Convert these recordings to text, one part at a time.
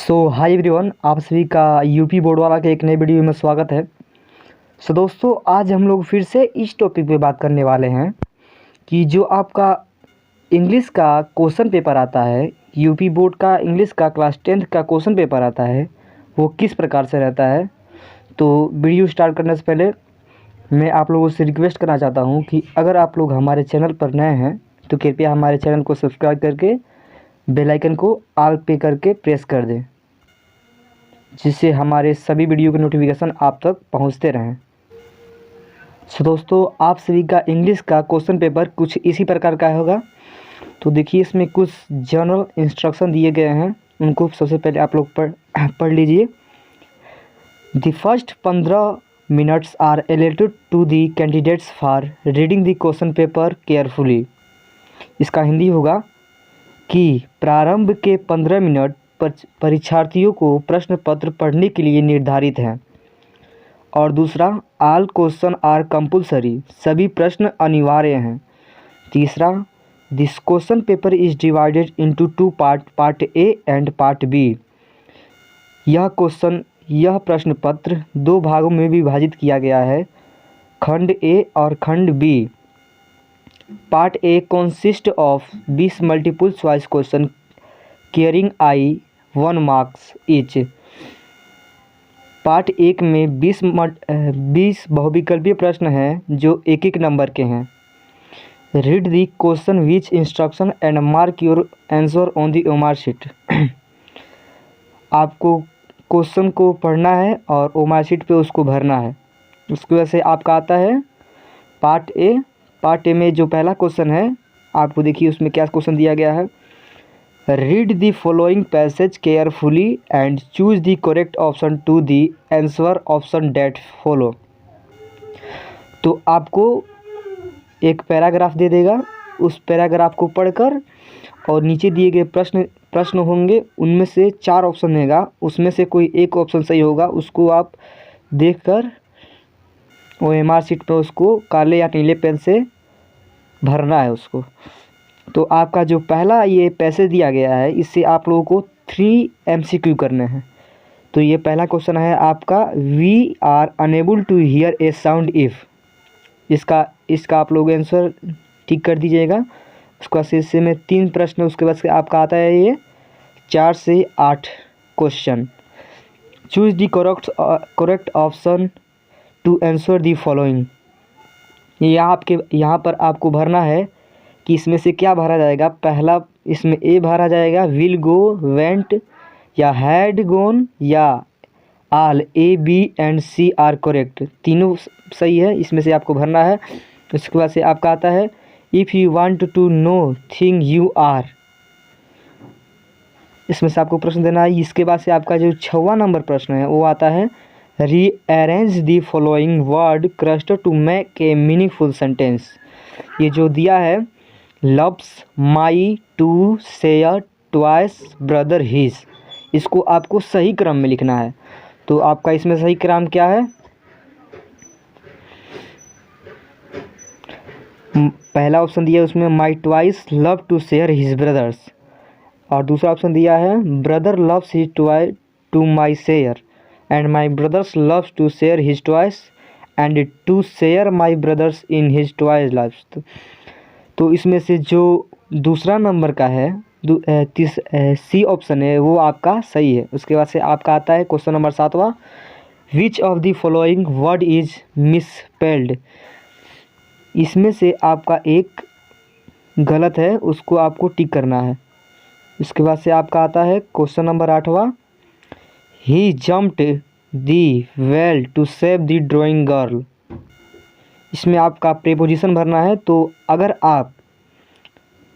Hi everyone, आप सभी का यूपी बोर्ड वाला के एक नए वीडियो में स्वागत है। दोस्तों, आज हम लोग फिर से इस टॉपिक पे बात करने वाले हैं कि जो आपका इंग्लिश का क्वेश्चन पेपर आता है, यूपी बोर्ड का इंग्लिश का क्लास 10th का क्वेश्चन पेपर आता है, वो किस प्रकार से रहता है। तो वीडियो स्टार्ट करने से पहले मैं आप लोगों से रिक्वेस्ट करना चाहता हूँ कि अगर आप लोग हमारे चैनल पर नए हैं तो कृपया हमारे चैनल को सब्सक्राइब करके बेल आइकन को ऑल पे करके प्रेस कर दें, जिससे हमारे सभी वीडियो के नोटिफिकेशन आप तक पहुंचते रहें। दोस्तों, आप सभी का इंग्लिश का क्वेश्चन पेपर कुछ इसी प्रकार का होगा। तो देखिए, इसमें कुछ जनरल इंस्ट्रक्शन दिए गए हैं, उनको सबसे पहले आप लोग पढ़ लीजिए। The first 15 minutes are allotted to the candidates for reading the question paper carefully. इसका हिंदी होगा कि प्रारंभ के 15 मिनट परीक्षार्थियों को प्रश्न पत्र पढ़ने के लिए निर्धारित हैं। और दूसरा, ऑल क्वेश्चन आर कंपल्सरी, सभी प्रश्न अनिवार्य हैं। तीसरा, this question paper is divided into 2 part A and part B. यह प्रश्न पत्र 2 भागों में विभाजित किया गया है, खंड ए और खंड B. Part A consist of 20 multiple choice question carrying 1 marks each. Part 1 में 20 बहुविकल्पीय प्रश्न हैं जो 1-1 नंबर के हैं। Read the question which instruction and mark your answer on the OMR sheet. आपको क्वेश्चन को पढ़ना है और ओमार शीट पे उसको भरना है। उसकी वजह से आपका आता है पार्ट ए। पार्ट ए में जो पहला क्वेश्चन है, आपको देखिए उसमें क्या क्वेश्चन दिया गया है। Read the following passage carefully and choose the correct option to the answer option that follow. तो आपको एक पैराग्राफ दे देगा, उस पैराग्राफ को पढ़कर और नीचे दिए गए प्रश्न होंगे, उनमें से 4 ऑप्शन रहेगा, उसमें से कोई एक ऑप्शन सही होगा, उसको आप देखकर ओएमआर शीट पर उसको काले या नीले पेन से भरना है उसको। तो आपका जो पहला ये पैसेज दिया गया है, इससे आप लोगों को 3 MCQ करने हैं। तो ये पहला क्वेश्चन है आपका, we are unable to hear a sound if. इसका आप लोग आंसर ठीक कर दीजिएगा। उसका शेष से में 3 प्रश्न, उसके बाद आपका आता है ये 4 से 8 question. Choose the correct option to answer the following. यहाँ पर आपको भरना है कि इसमें से क्या भरा जाएगा। पहला इसमें ए भरा जाएगा, विल गो, वेंट या हैड गोन या all. A B and C are correct, तीनों सही है, इसमें से आपको भरना है। उसके बाद से आपका आता है, if you want to know thing you are. इसमें से आपको प्रश्न देना है। इसके बाद से आपका जो 6वां नंबर प्रश्न है वो आता है, rearrange the following word cluster to make a meaningful sentence. ये जो दिया है, loves, my, to, share, twice, brother, his, इसको आपको सही क्रम में लिखना है। तो आपका इसमें सही क्रम क्या है? पहला ऑप्शन दिया है उसमें, my twice love to share his brothers. और दूसरा ऑप्शन दिया है, brother loves his toy to my share and my brothers loves to share his toys and to share my brothers in his toys lives. तो इसमें से जो दूसरा number का है, सी ऑप्शन है, वो आपका सही है। उसके बाद से आपका आता है क्वेश्चन नंबर 7वां, which of the following word is misspelled. इसमें से आपका एक गलत है, उसको आपको टिक करना है। उसके बाद से आपका आता है क्वेश्चन नंबर 8वां, he jumped the well to save the drowning girl. इसमें आपका प्रीपोजिशन भरना है। तो अगर आप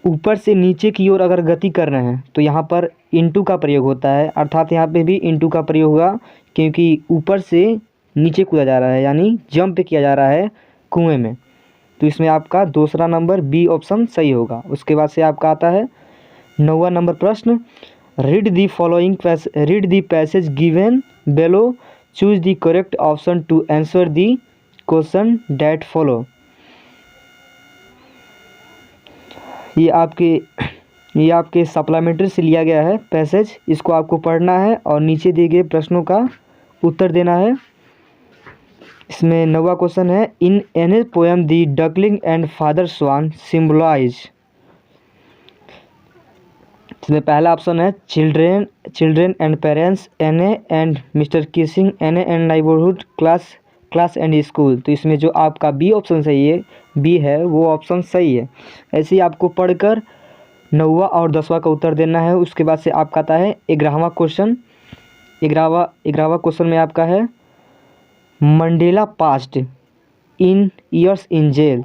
ऊपर से नीचे की ओर अगर गति कर रहे हैं तो यहाँ पर इनटू का प्रयोग होता है, अर्थात यहाँ पे भी इनटू का प्रयोग होगा, क्योंकि ऊपर से नीचे कूदा जा रहा है, यानी जंप किया जा रहा है कुएं में। तो इसमें आपका दूसरा नंबर बी ऑप्शन सही होगा। उसके बाद से आपका आता है 9वां नंबर प्रश्न, read the passage given below, choose the correct option to answer the question that follow. ये आपके ये आपके सप्लीमेंट्री से लिया गया है पैसेज, इसको आपको पढ़ना है और नीचे दिए गए प्रश्नों का उत्तर देना है। इसमें 9वां क्वेश्चन है, in an poem the duckling and father swan symbolise. इसमें पहला ऑप्शन है children and parents, an and mister kissing, an and neighbourhood, class and school. तो इसमें जो आपका बी ऑप्शन सही है, बी है वो ऑप्शन सही है। ऐसे ही आपको पढ़कर 9वां और 10वां का उत्तर देना है। उसके बाद से आपका आता है 11वां क्वेश्चन। 11वां क्वेश्चन में आपका है, Mandela past in years in jail.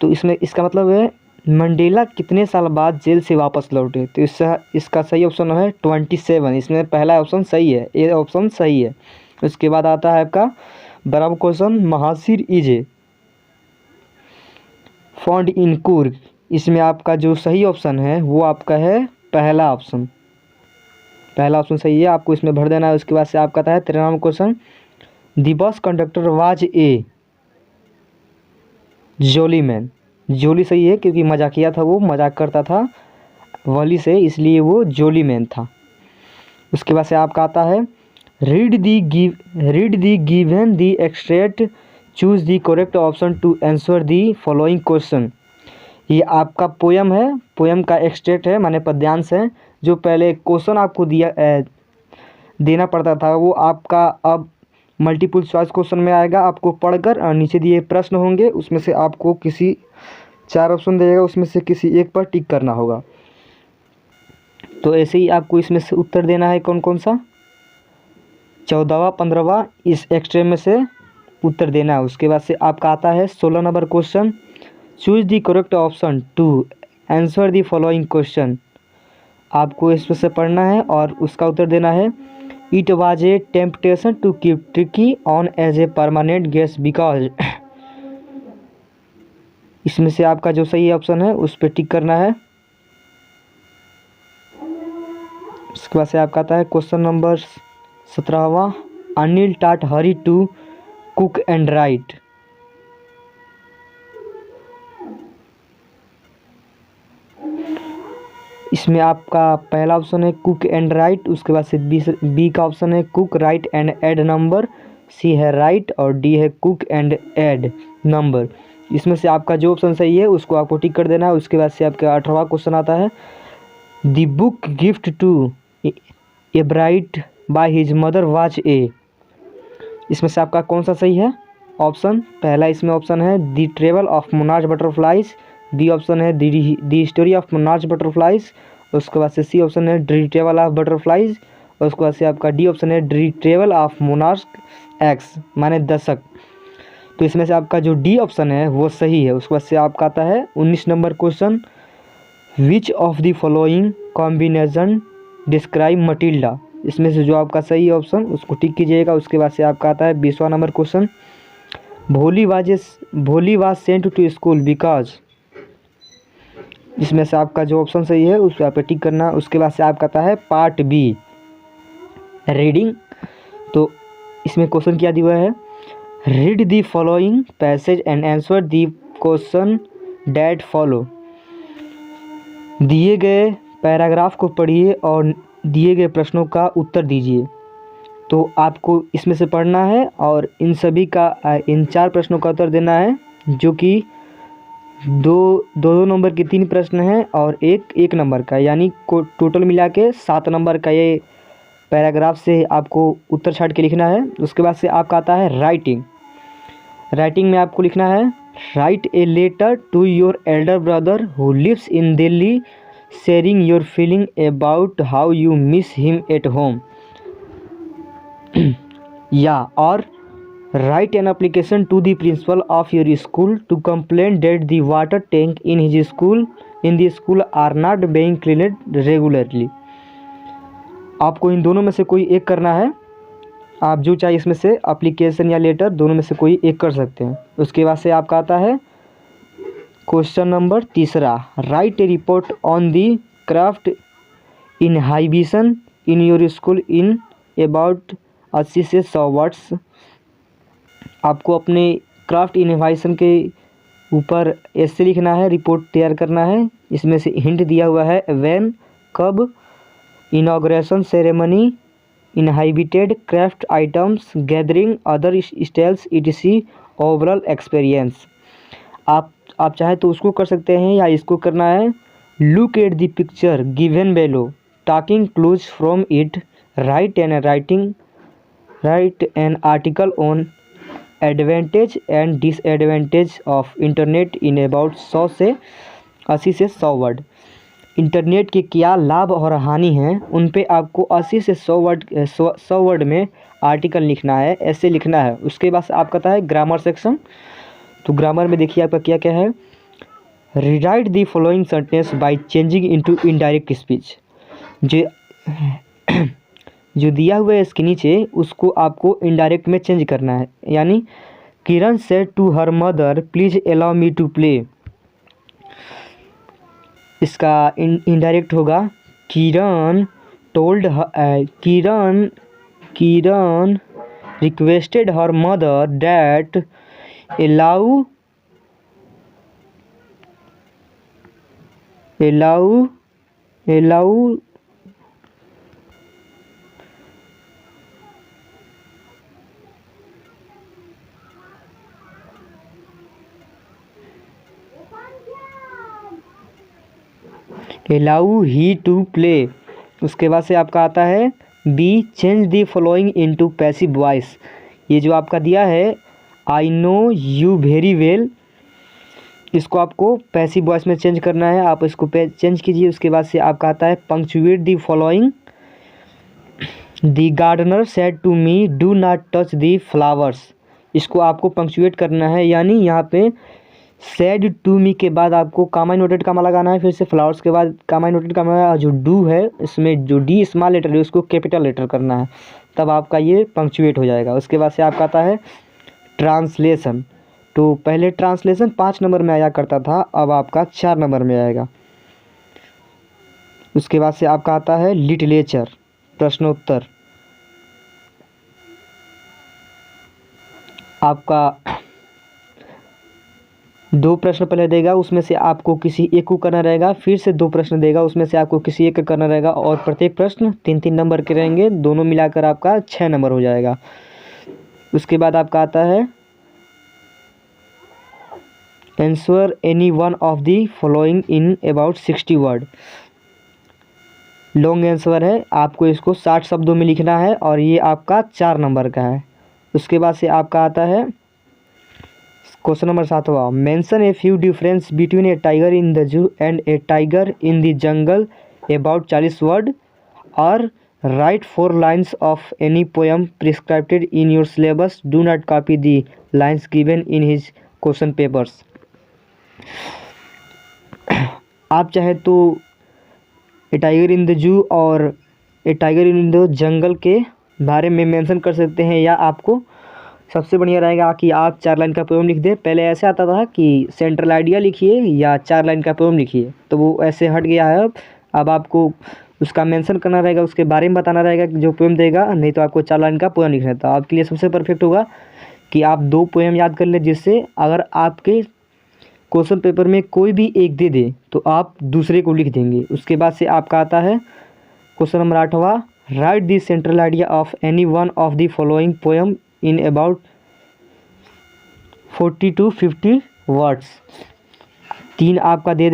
तो इसमें इसका मतलब है मंडेला कितने साल बाद जेल से वापस लौटे। तो इसका सही ऑप्शन है 27। इसमें पहला ऑप्शन सही है, ये ऑप्शन सही है। उसके बाद आता है आपका 12वां क्वेश्चन, महासिर इजे फाउंड इन कुर्ग। इसमें आपका जो सही ऑप्शन है वो आपका है पहला ऑप्शन सही है, आपको इसमें भर देना है। उसके बाद से आपका आता है 13वां question, the bus conductor was a jolly man. Jolly सही है क्योंकि मजाकिया था, वो मजाक करता था वली से, इसलिए वो जोली मैन था। उसके बाद से आपका आता है, read the given the extract, choose the correct option to answer the following question. ये आपका पोयम है, पोयम का एक्सट्रैक्ट है, माने पद्यांश है। जो पहले क्वेश्चन आपको देना पड़ता था वो आपका अब मल्टीपल चॉइस क्वेश्चन में आएगा। आपको पढ़कर और नीचे दिए प्रश्न होंगे, उसमें से आपको किसी 4 ऑप्शन देगा, उसमें से किसी एक पर टिक करना होगा। तो ऐसे ही आपको इसमें से उत्तर देना है कौन कौन सा, 14वां 15वां इस एक्स्ट्रा में से उत्तर देना है। उसके बाद से आपका आता है 16 number question, choose the correct option to answer the following question. आपको इसमें से पढ़ना है और उसका उत्तर देना है, it was a temptation to keep Tricki on as a permanent guest because. इसमें से आपका जो सही ऑप्शन है उस पर टिक करना है। उसके बाद से आपका आता है क्वेश्चन नंबर 17वां, Anil taught Hari to cook and write. इसमें आपका पहला ऑप्शन है कुक एंड राइट, उसके बाद से बी का ऑप्शन है cook right and add number, C है राइट और डी है कुक एंड ऐड नंबर। इसमें से आपका जो ऑप्शन सही है उसको आपको टिक कर देना है। उसके बाद से आपका 18वां क्वेश्चन आता है, the book gift to a bright by his mother was a. इसमें से आपका कौन सा सही है ऑप्शन, पहला इसमें ऑप्शन है the travel of monarch butterflies, B option है the story of monarch butterflies, उसके बाद से सी ऑप्शन है द ट्रेवल ऑफ बटरफ्लाइज, और उसके बाद से आपका डी ऑप्शन है the travel of monarch X माने दशक। तो इसमें से आपका जो डी ऑप्शन है वो सही है। उसके बाद से आपका आता है 19 number question, which of the following combination describe Matilda. इसमें से जो आपका सही ऑप्शन उसको टिक कीजिएगा। उसके बाद से आपका आता है 20वां number question, Bholi was sent to school because. इसमें से आपका जो ऑप्शन सही है उस पर टिक करना। उसके बाद से आपका आता है पार्ट बी रीडिंग। तो इसमें क्वेश्चन क्या दिया है, read the following passage and answer the question that follow. दिए गए पैराग्राफ को पढ़िए और दिए गए प्रश्नों का उत्तर दीजिए। तो आपको इसमें से पढ़ना है और इन सभी का इन 4 प्रश्नों का उत्तर देना है, जो कि दो नंबर के 3 प्रश्न हैं और एक नंबर का, यानी टोटल मिला के 7 नंबर का ये पैराग्राफ से आपको उत्तर छाट के लिखना है। उसके बाद से आपका आता है राइटिंग में आपको लिखना है, write a letter to your elder brother who lives in Delhi sharing your feeling about how you miss him at home. या और write an application to the principal of your school to complain that the water tank in the school are not being cleaned regularly. आपको इन दोनों में से कोई एक करना है, आप जो चाहे इसमें से एप्लीकेशन या लेटर दोनों में से कोई एक कर सकते हैं। उसके बाद से आपका आता है question number 3, write a report on the craft inhibition in your school in about 80 से 100 वर्ड्स। आपको अपने क्राफ्ट इनहाइबिशन के ऊपर ऐसे लिखना है, रिपोर्ट तैयार करना है। इसमें से हिंट दिया हुआ है व्हेन, कब, inauguration ceremony, inhibited craft items, gathering other styles etc, overall experience. आप चाहे तो उसको कर सकते हैं या इसको करना है। Look at the picture given below, talking clues from it, write an article on advantage and disadvantage of internet in about 100 से 80 से 100 वर्ड। इंटरनेट के क्या लाभ और हानि हैं उन पे आपको 80 से 100 वर्ड में आर्टिकल लिखना है, ऐसे लिखना है। उसके बाद आपका आता है ग्रामर सेक्शन। तो ग्रामर में देखिए आपका क्या क्या है। Rewrite the following sentence by changing into indirect speech. जो दिया हुआ है इसके नीचे उसको आपको इनडायरेक्ट में चेंज करना है। यानी Kiran said to her mother please allow me to play. इसका इनडायरेक्ट होगा Kiran requested her mother that allow he to play. उसके बाद से आपका आता है B, change the following into passive voice. ये जो आपका दिया है I know you very well, इसको आपको पैसिव वॉइस में चेंज करना है। आप इसको चेंज कीजिए। उसके बाद से आपका आता है punctuate the following. The gardener said to me do not touch the flowers. इसको आपको पंक्चुएट करना है। यानी यहाँ पे सेड टू मी के बाद आपको कामा नोटेड कामा लगाना है, फिर से फ्लावर्स के बाद कामा नोटेड कामा। जो डू है इसमें जो डी स्मॉल लेटर है उसको कैपिटल लेटर करना है, तब आपका ये पंक्चुएट हो जाएगा। उसके बाद से आपका आता है ट्रांसलेशन। तो पहले ट्रांसलेशन 5 नंबर में आया करता था, अब आपका 4 नंबर में आएगा। उसके बाद से आपका आता है लिटरेचर, प्रश्नोत्तर। आपका 2 प्रश्न पहले देगा, उसमें से आपको किसी एक को करना रहेगा। फिर से 2 प्रश्न देगा, उसमें से आपको किसी एक का करना रहेगा। और प्रत्येक प्रश्न 3-3 नंबर के रहेंगे, दोनों मिलाकर आपका 6 नंबर हो जाएगा। उसके बाद आपका आता है answer any one of the following in about 60 word. Long answer है, आपको इसको 60 शब्दों में लिखना है और ये आपका 4 नंबर का है। उसके बाद से आपका आता है क्वेश्चन नंबर 7वां, mention a few difference between a tiger in the zoo and a tiger in the jungle about 40 word, और write 4 lines of any poem prescribed in your syllabus. Do not copy the lines given in his question papers. आप चाहे तो ए tiger in the जू और ए tiger in the जंगल के बारे में mention कर सकते हैं, या आपको सबसे बढ़िया रहेगा कि आप 4 लाइन का पोएम लिख दें। पहले ऐसे आता था कि सेंट्रल आइडिया लिखिए या 4 लाइन का पोएम लिखिए, तो वो ऐसे हट गया है। अब आपको उसका मेंशन करना रहेगा, उसके बारे में बताना रहेगा कि जो पोएम देगा, नहीं तो आपको 4 लाइन का पोएम लिखना था। आपके लिए सबसे परफेक्ट होगा कि आप 2 पोएम याद कर लें, जिससे अगर आपके क्वेश्चन पेपर में कोई भी एक दे दे तो आप दूसरे को लिख देंगे। उसके बाद से आपका आता है क्वेश्चन नंबर 8वां, write the central idea of any one of the following poem in about 40 to 50 words. 3 आपका दे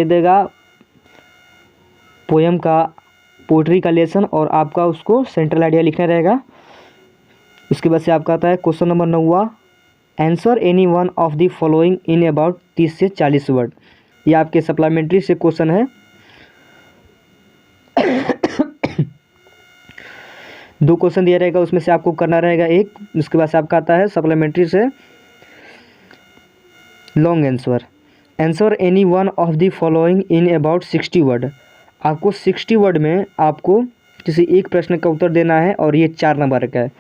देगा पोएम का, पोइट्री का लेसन, और आपका उसको सेंट्रल आइडिया लिखना रहेगा। उसके बाद से आपका आता है क्वेश्चन नंबर 9वां, answer any one of the following in about 30 से 40 वर्ड। ये आपके सप्लीमेंट्री से क्वेश्चन है। 2 क्वेश्चन दिया रहेगा, उसमें से आपको करना रहेगा एक। उसके बाद से आपका आता है सप्लीमेंट्री से long answer, answer any one of the following in about 60 word. आपको 60 वर्ड में आपको किसी एक प्रश्न का उत्तर देना है और ये 4 नंबर का है।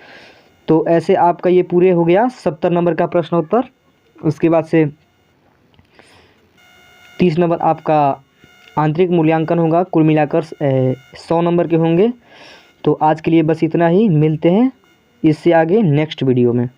तो ऐसे आपका ये पूरे हो गया 70 नंबर का प्रश्न उत्तर। उसके बाद से 30 नंबर आपका आंतरिक मूल्यांकन होगा, कुल मिलाकर 100 नंबर के होंगे। तो आज के लिए बस इतना ही, मिलते हैं इससे आगे नेक्स्ट वीडियो में।